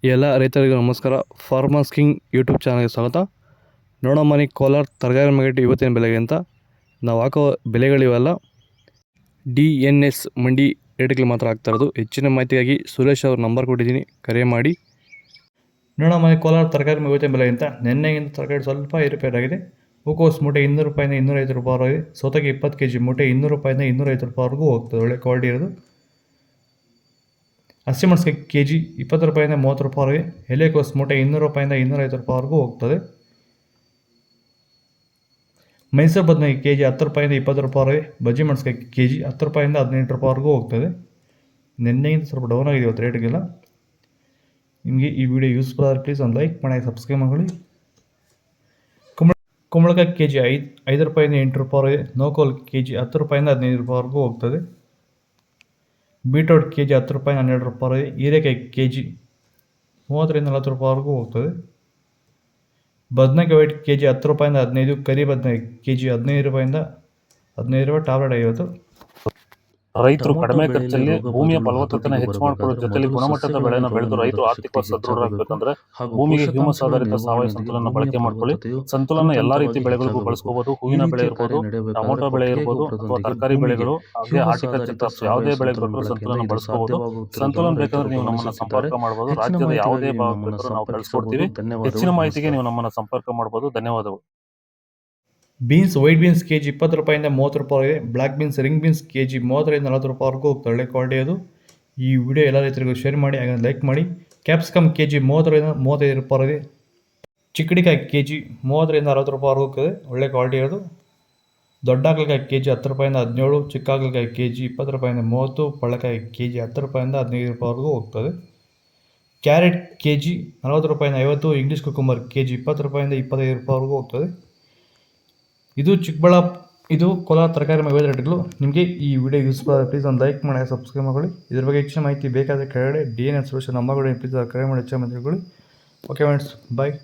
ಎಲ್ಲ ರೈತರಿಗೂ ನಮಸ್ಕಾರ. ಫಾರ್ಮರ್ಸ್ ಕಿಂಗ್ ಯೂಟ್ಯೂಬ್ ಚಾನಲ್ಗೆ ಸ್ವಾಗತ. ನೋಡೋ ಮನೆ ಕೋಲಾರ ತರಕಾರಿ ಮಾರ್ಕೆಟ್ ಇವತ್ತಿನ ಬೆಲೆಗೆ ಅಂತ ನಾವು ಹಾಕೋ ಬೆಲೆಗಳಿವೆಲ್ಲ DNS ಮಂಡಿ ರೇಟ್ಗಳು ಮಾತ್ರ ಆಗ್ತಾ ಇರೋದು. ಹೆಚ್ಚಿನ ಮಾಹಿತಿಗಾಗಿ ಸುರೇಶ್ ಅವ್ರ ನಂಬರ್ ಕೊಟ್ಟಿದ್ದೀನಿ, ಕರೆ ಮಾಡಿ. ನೋಡೋ ಮನೆ ಕೋಲಾರ ತರಕಾರಿ ಇವತ್ತಿನ ಬೆಲೆ ಅಂತ ನಿನ್ನೆಗಿಂತ ತರಕಾರಿ ಸ್ವಲ್ಪ ಏರುಪೇರಾಗಿದೆ. ಹೂಕೋಸು ಮೂಟೆ 200 ರೂಪಾಯಿಂದ 250 ರೂಪಾಯಿ. ಸೌತೆಗೆ 20 kg ಮೂಟೆ 200 ರೂಪಾಯಿಂದ 250 ರೂಪಾಯಿವರೆಗೂ ಹೋಗ್ತದೆ. ಒಳ್ಳೆ ಕ್ವಾಲಿಟಿ ಇರೋದು. ಹಸಿಮೆಣಸಿಗೆ kg 20 ರೂಪಾಯಿಂದ 30 ರೂಪಾಯಿವರೆಗೆ. ಎಲೆಕೋಸು ಮೂಟೆ 200 ರೂಪಾಯಿಂದ 250 ರೂಪಾಯಿವರೆಗೂ ಹೋಗ್ತದೆ. ಮೈಸೂರು ಬದನೆಕಾಯಿ kg 10 ರೂಪಾಯಿಂದ 20 ರೂಪಾಯಿವರೆಗೆ. ಬಜ್ಜಿ ಮೆಣಸಿನಕಾಯಿ kg 10 ರೂಪಾಯಿಂದ 18 ರೂಪಾಯಿವರೆಗೂ ಹೋಗ್ತದೆ. ನಿನ್ನೆಗಿಂತ ಸ್ವಲ್ಪ ಡೌನ್ ಆಗಿದೆ ಇವತ್ತು ರೇಟ್ಗೆಲ್ಲ. ನಿಮಗೆ ಈ ವಿಡಿಯೋ ಯೂಸ್ಫುಲ್ ಆದರೆ ಪ್ಲೀಸ್ ಒಂದು ಲೈಕ್ ಮಾಡಿ, ಸಬ್ಸ್ಕ್ರೈಬ್ ಮಾಡಿ. ಕುಂಬಳಕಾಯಿ kg 5 ರೂಪಾಯಿಂದ 8 ರೂಪಾಯಿವರೆಗೆ. ನೋಕೋಲ್ kg 10 ರೂಪಾಯಿಂದ 15 ರೂಪಾಯಿವರೆಗೂ ಹೋಗ್ತದೆ. ಬೀಟ್ರೋಟ್ kg 10 ರೂಪಾಯಿಂದ 12 ರೂಪಾಯಿವರೆಗೆ. ಹೀರೆಕಾಯಿ kg 30 ರಿಂದ 40 ರೂಪಾಯಿವರೆಗೂ ಹೋಗ್ತದೆ. ಬದನೆಕಾಯಿ ವೈಟ್ kg 10 ರೂಪಾಯಿಂದ 15. ಕರಿ ಬದನೆಕಾಯಿ kg 15 ರೂಪಾಯಿಂದ 15 ರೂಪಾಯಿ. ಟಾಬ್ಲೆಟ್ 50. ರೈತರು ಕಡಿಮೆ ಖರ್ಚಲ್ಲಿ ಭೂಮಿಯ ಫಲವತ್ತತೆಯನ್ನು ಹೆಚ್ಚು ಮಾಡಿಕೊಳ್ಳೋ ಜೊತೆಲಿ ಗುಣಮಟ್ಟದ ಬೆಳೆಯನ್ನು ಬೆಳೆದು ರೈತರು ಆರ್ಥಿಕವಾಗಿ ಸದೃಢರಾಗಬೇಕಂದ್ರೆ ಭೂಮಿಗೆ ಹ್ಯೂಮಸ್ ಆಧಾರಿತ ಸಾವಯವ ಸಂತುಲನ ಬಳಕೆ ಮಾಡ್ಕೊಳ್ಳಿ. ಸಂತುಲನ ಎಲ್ಲಾ ರೀತಿ ಬೆಳೆಗಳಿಗೂ ಬಳಸ್ಕೋಬಹುದು. ಹೂವಿನ ಬೆಳೆ ಇರ್ಬೋದು, ಟೊಮೊಟೊ ಬೆಳೆ ಇರ್ಬೋದು, ಅಥವಾ ತರಕಾರಿ ಬೆಳೆಗಳು, ಹಾಗೆ ಹಾರ್ಟಿಕಲ್ಚರ್ ಕ್ರಾಪ್ಸ್ ಯಾವುದೇ ಬೆಳೆ ಕೊಟ್ಟರು ಸಂತುಲನ ಬಳಸ್ಕೋಬಹುದು. ಸಂತುಲನ ಬೇಕಾದ್ರೆ ನೀವು ನಮ್ಮನ್ನ ಸಂಪರ್ಕ ಮಾಡಬಹುದು. ರಾಜ್ಯದ ಯಾವುದೇ ಭಾಗ ಬೇಕಾದ್ರೂ ನಾವು ಕಳಿಸ್ಕೊಡ್ತೀವಿ. ಹೆಚ್ಚಿನ ಮಾಹಿತಿಗೆ ನೀವು ನಮ್ಮನ್ನ ಸಂಪರ್ಕ ಮಾಡಬಹುದು. ಧನ್ಯವಾದಗಳು. ಬೀನ್ಸ್ ವೈಟ್ ಬೀನ್ಸ್ kg 20 ರೂಪಾಯಿಂದ 30 ರೂಪಾಯಿವರೆಗೆ. Black beans ring beans kg 30 ರಿಂದ 40 ರೂಪಾಯಿವರೆಗೂ ಹೋಗ್ತದೆ. ಒಳ್ಳೆ ಕ್ವಾಲಿಟಿ ಅದು. ಈ ವಿಡಿಯೋ ಎಲ್ಲ ರೈತರಿಗೂ ಶೇರ್ ಮಾಡಿ, ಹಾಗೆ ಲೈಕ್ ಮಾಡಿ. ಕ್ಯಾಪ್ಸಿಕಮ್ kg 30 ರಿಂದ 35 ರೂಪಾಯಿವರೆಗೆ. ಚಿಕ್ಕಡಿಕಾಯಿ kg 30 ರಿಂದ 60 ರೂಪಾಯಿವರೆಗೂ ಹೋಗ್ತದೆ. ಒಳ್ಳೆ ಕ್ವಾಲಿಟಿ ಅದು. ದೊಡ್ಡ ಹಾಗಲಕಾಯಿ kg 10 ರೂಪಾಯಿಂದ 17. ಚಿಕ್ಕ ಹಾಗಲಕಾಯಿ kg 20 ರೂಪಾಯಿಂದ 30. ಪಳ್ಳಕಾಯಿ kg 10 ರೂಪಾಯಿಂದ 15 ರೂಪಾಯಿವರೆಗೂ ಹೋಗ್ತದೆ. ಕ್ಯಾರೆಟ್ kg 40 ರೂಪಾಯಿಂದ 50. ಇಂಗ್ಲೀಷ್ ಕುಕುಂಬರ್ kg 20 ರೂಪಾಯಿಂದ 25 ರೂಪಾಯಿವರೆಗೂ ಹೋಗ್ತದೆ. ಇದು ಕೋಲಾರ ತರಕಾರಿ ಮಾರ್ಕೆಟ್ ರೇಟ್ಗಳು. ನಿಮಗೆ ಈ ವಿಡಿಯೋ ಯೂಸ್ಫುಲ್ ಆದರೆ ಪ್ಲೀಸ್ ಒಂದು ಲೈಕ್ ಮಾಡಿ, ಸಬ್ಸ್ಕ್ರೈಬ್ ಮಾಡಿ. ಇದ್ರ ಬಗ್ಗೆ ಹೆಚ್ಚಿನ ಮಾಹಿತಿ ಬೇಕಾದರೆ ಕೆಳಗಡೆ DNS ಸೊಲ್ಯೂಷನ್ ನಂಬರ್ಗಳು ಪ್ಲೀಸ್ ಕರೆ ಮಾಡಿ ಹೆಚ್ಚಿನ ಮಾಹಿತಿಗಳು. ಓಕೆ ಫ್ರೆಂಡ್ಸ್, ಬಾಯ್.